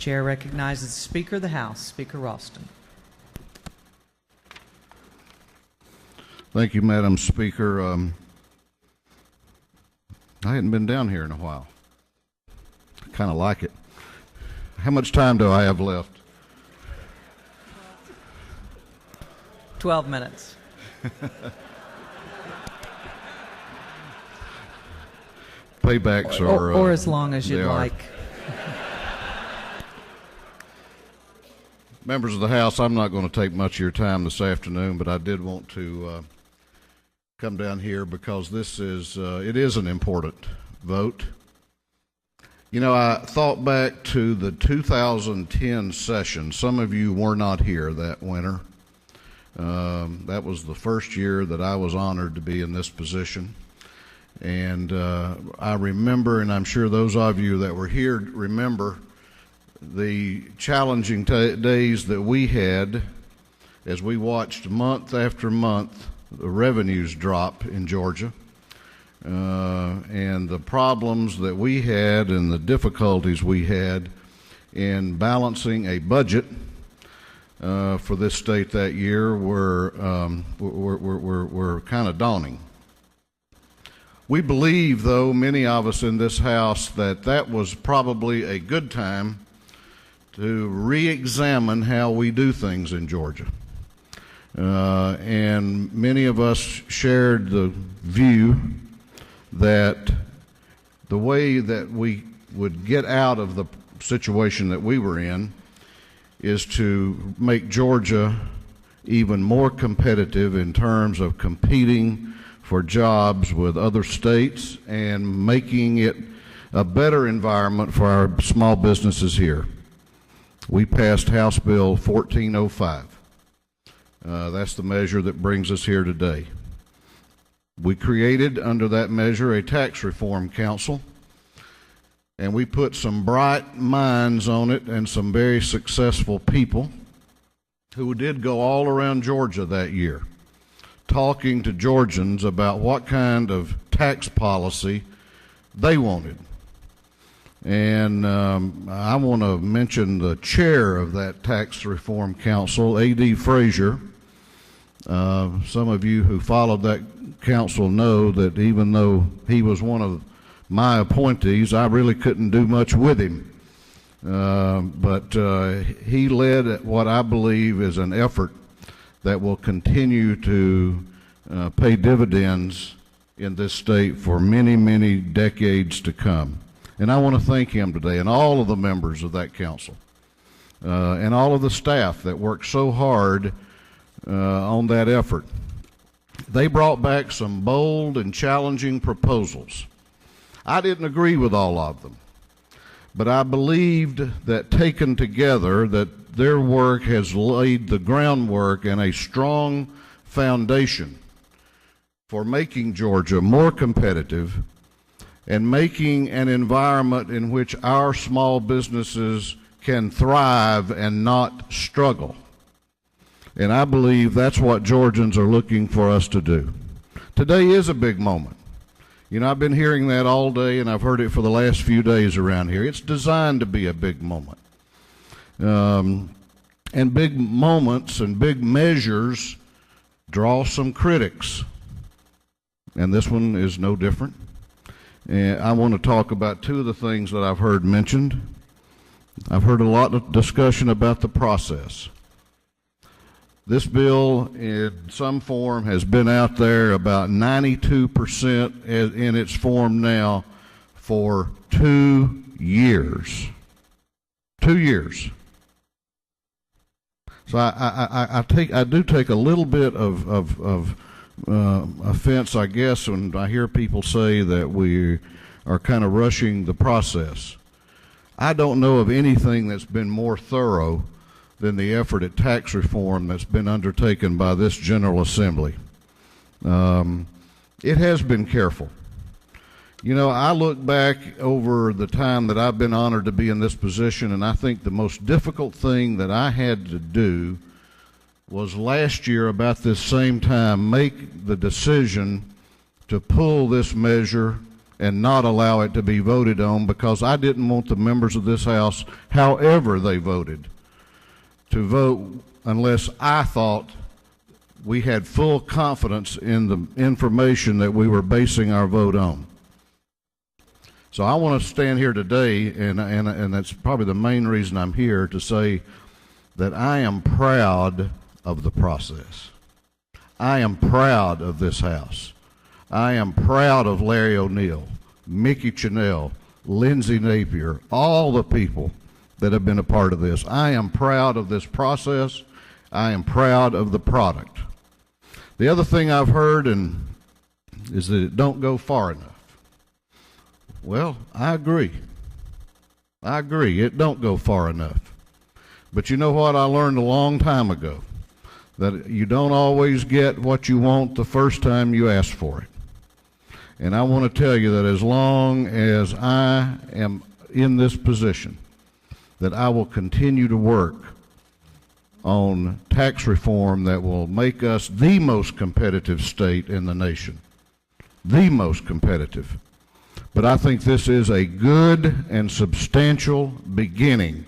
Chair recognizes the Speaker of the House, Speaker Ralston. Thank you, Madam Speaker. I hadn't been down here in a while. I kind of like it. How much time do I have left? 12 minutes. Paybacks are... Or as long as you'd like. Members of the House, I'm not going to take much of your time this afternoon, but I did want to come down here because this is, it is an important vote. You know, I thought back to the 2010 session. Some of you were not here that winter. That was the first year that I was honored to be in this position. And I remember, and I'm sure those of you that were here remember, the challenging days that we had as we watched month after month the revenues drop in Georgia, and the problems that we had and the difficulties we had in balancing a budget for this state that year were kind of daunting. We believe, though, many of us in this House, that that was probably a good time to re-examine how we do things in Georgia. And many of us shared the view that the way that we would get out of the situation that we were in is to make Georgia even more competitive in terms of competing for jobs with other states and making it a better environment for our small businesses here. We passed House Bill 1405. That's the measure that brings us here today. We created under that measure a tax reform council, and we put some bright minds on it and some very successful people who did go all around Georgia that year, talking to Georgians about what kind of tax policy they wanted. And I want to mention the chair of that Tax Reform Council, A.D. Frazier. Some of you who followed that council know that even though he was one of my appointees, I really couldn't do much with him. But he led what I believe is an effort that will continue to pay dividends in this state for many, many decades to come. And I want to thank him today and all of the members of that council and all of the staff that worked so hard on that effort. They brought back some bold and challenging proposals. I didn't agree with all of them, but I believed that taken together that their work has laid the groundwork and a strong foundation for making Georgia more competitive and making an environment in which our small businesses can thrive and not struggle. And I believe that's what Georgians are looking for us to do. Today is a big moment. You know, I've been hearing that all day, and I've heard it for the last few days around here. It's designed to be a big moment. And big moments and big measures draw some critics. And this one is no different. And I want to talk about two of the things that I've heard mentioned. I've heard a lot of discussion about the process. This bill in some form has been out there about 92% in its form now for 2 years. 2 years. So I do take a little bit of offense, I guess, when I hear people say that we are kind of rushing the process. I don't know of anything that's been more thorough than the effort at tax reform that's been undertaken by this General Assembly. It has been careful. You know, I look back over the time that I've been honored to be in this position, and I think the most difficult thing that I had to do was last year about this same time make the decision to pull this measure and not allow it to be voted on, because I didn't want the members of this House, however they voted, to vote unless I thought we had full confidence in the information that we were basing our vote on. So I want to stand here today, and that's probably the main reason I'm here, to say that I am proud of the process. I am proud of this House. I am proud of Larry O'Neill, Mickey Chenell, Lindsay Napier, all the people that have been a part of this. I am proud of this process. I am proud of the product. The other thing I've heard is that it don't go far enough. Well, I agree. I agree. It don't go far enough. But you know what I learned a long time ago? That you don't always get what you want the first time you ask for it. And I want to tell you that as long as I am in this position, that I will continue to work on tax reform that will make us the most competitive state in the nation. The most competitive. But I think this is a good and substantial beginning,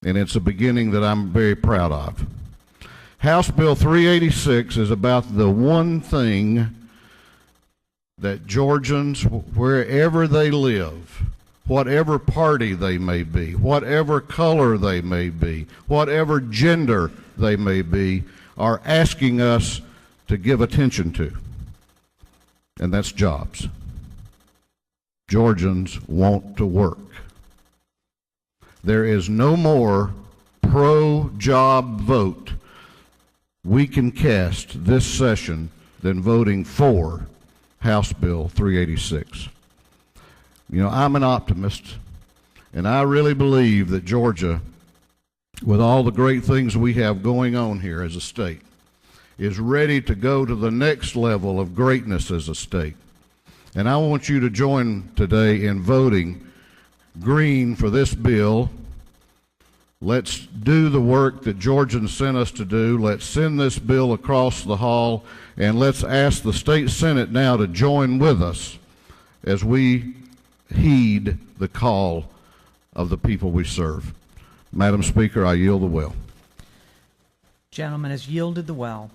and it's a beginning that I'm very proud of. House Bill 386 is about the one thing that Georgians, wherever they live, whatever party they may be, whatever color they may be, whatever gender they may be, are asking us to give attention to, and that's jobs. Georgians want to work. There is no more pro-job vote we can cast this session than voting for House Bill 386. You know, I'm an optimist, and I really believe that Georgia, with all the great things we have going on here as a state, is ready to go to the next level of greatness as a state. And I want you to join today in voting green for this bill. Let's do the work that Georgians sent us to do. Let's send this bill across the hall, and let's ask the state Senate now to join with us as we heed the call of the people we serve. Madam Speaker, I yield the well. Gentleman has yielded the well.